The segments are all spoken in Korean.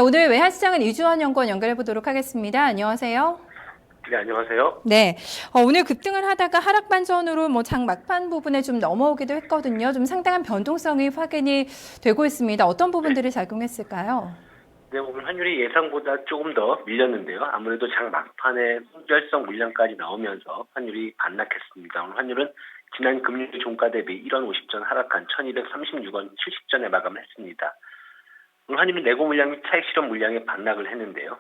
오늘 외환시장은 이주원 연구원 연결해 보도록 하겠습니다. 안녕하세요. 네, 안녕하세요. 네, 오늘 급등을 하다가 하락 반전으로 장 막판 부분에 좀 넘어오기도 했거든요. 좀 상당한 변동성이 확인이 되고 있습니다. 어떤 부분들이 작용했을까요? 네, 오늘 환율이 예상보다 조금 더 밀렸는데요. 아무래도 장 막판에 손절성 물량까지 나오면서 환율이 반락했습니다. 오늘 환율은 지난 금요일 종가 대비 1원 50전 하락한 1236원 70전에 마감했습니다. 오늘 환율은 내고 물량 및 차익 실현 물량에 반락을 했는데요.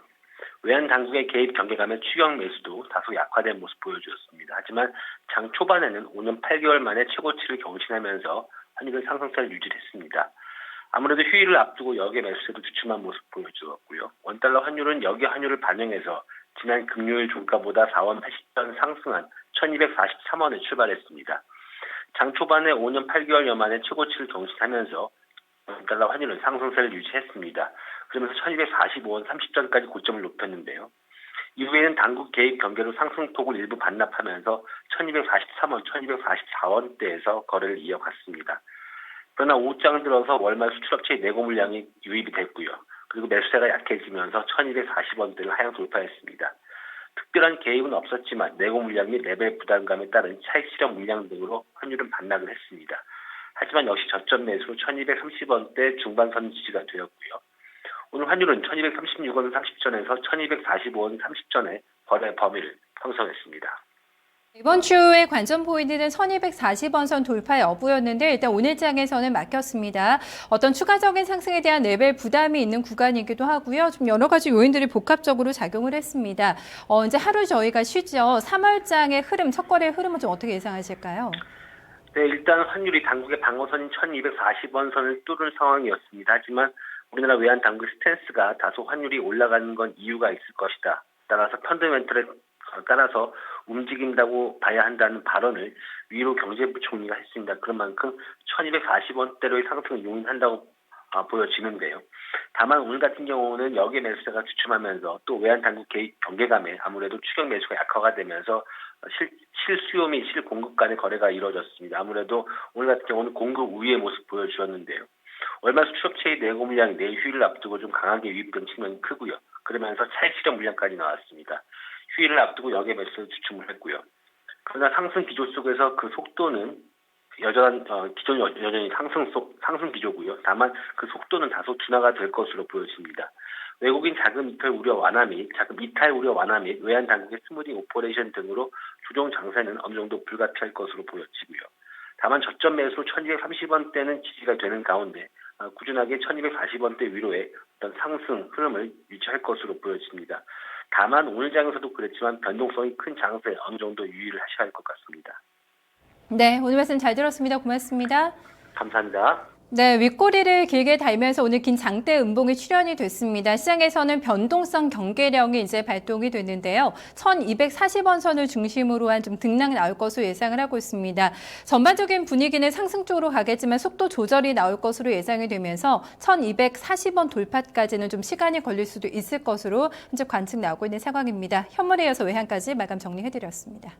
외환 당국의 개입 경계감의 추격 매수도 다소 약화된 모습 보여주었습니다. 하지만 장 초반에는 5년 8개월 만에 최고치를 경신하면서 환율은 상승세를 유지했습니다. 아무래도 휴일을 앞두고 역의 매수세도 주춤한 모습 보여주었고요. 원달러 환율은 역의 환율을 반영해서 지난 금요일 종가보다 4원 80전 상승한 1243원에 출발했습니다. 장 초반에 5년 8개월여 만에 최고치를 경신하면서 원달러 환율은 상승세를 유지했습니다. 그러면서 1245원 30전까지 고점을 높였는데요. 이후에는 당국 개입 경계로 상승폭을 일부 반납하면서 1243원, 1244원대에서 거래를 이어갔습니다. 그러나 오후장 들어서 월말 수출업체의 내고 물량이 유입이 됐고요. 그리고 매수세가 약해지면서 1240원대를 하향 돌파했습니다. 특별한 개입은 없었지만 내고 물량 및 레벨 부담감에 따른 차익 실현 물량 등으로 환율은 반락을 했습니다. 하지만 역시 저점 매수로 1230원대 중반선 지지가 되었고요. 오늘 환율은 1236원 30전에서 1245원 30전의 거래 범위를 형성했습니다. 이번 주의 관전 포인트는 1240원 선 돌파 여부였는데 일단 오늘 장에서는 막혔습니다. 어떤 추가적인 상승에 대한 레벨 부담이 있는 구간이기도 하고요. 좀 여러 가지 요인들이 복합적으로 작용을 했습니다. 이제 하루 저희가 쉬죠. 3월 장의 흐름, 첫 거래의 흐름은 좀 어떻게 예상하실까요? 네, 일단 환율이 당국의 방어선인 1240원 선을 뚫은 상황이었습니다. 하지만 우리나라 외환 당국 스탠스가 다소 환율이 올라가는 건 이유가 있을 것이다. 따라서 펀더멘털에 따라서 움직인다고 봐야 한다는 발언을 위로 경제부총리가 했습니다. 그런 만큼 1240원대로의 상승을 용인한다고 보여지는데요. 다만 오늘 같은 경우는 역의 매수세가 주춤하면서 또 외환 당국 개입 경계감에 아무래도 추격 매수가 약화가 되면서 실수요 및 실공급 간의 거래가 이루어졌습니다. 아무래도 오늘 같은 경우는 공급 우위의 모습 보여주었는데요. 월말 수출업체의 내고 물량이 내일 휴일을 앞두고 좀 강하게 유입된 측면이 크고요. 그러면서 차익 실현 물량까지 나왔습니다. 휴일을 앞두고 역의 매수를 주춤을 했고요. 그러나 상승 기조 속에서 그 속도는 기존 여전히 상승 기조고요. 다만 그 속도는 다소 둔화가 될 것으로 보여집니다. 외국인 자금 이탈 우려 완화 및 외환 당국의 스무딩 오퍼레이션 등으로 조정 장세는 어느 정도 불가피할 것으로 보여지고요. 다만 저점 매수 1230원대는 지지가 되는 가운데 꾸준하게 1240원대 위로의 어떤 상승 흐름을 유지할 것으로 보여집니다. 다만 오늘 장에서도 그랬지만 변동성이 큰 장세에 어느 정도 유의를 하셔야 할 것 같습니다. 네, 오늘 말씀 잘 들었습니다. 고맙습니다. 감사합니다. 네, 윗꼬리를 길게 달면서 오늘 긴 장대 음봉이 출현이 됐습니다. 시장에서는 변동성 경계령이 이제 발동이 됐는데요. 1240원 선을 중심으로 한 좀 등락 나올 것으로 예상을 하고 있습니다. 전반적인 분위기는 상승 쪽으로 가겠지만 속도 조절이 나올 것으로 예상이 되면서 1240원 돌파까지는 좀 시간이 걸릴 수도 있을 것으로 현재 관측 나오고 있는 상황입니다. 현물에 이어서 외환까지 마감 정리해드렸습니다.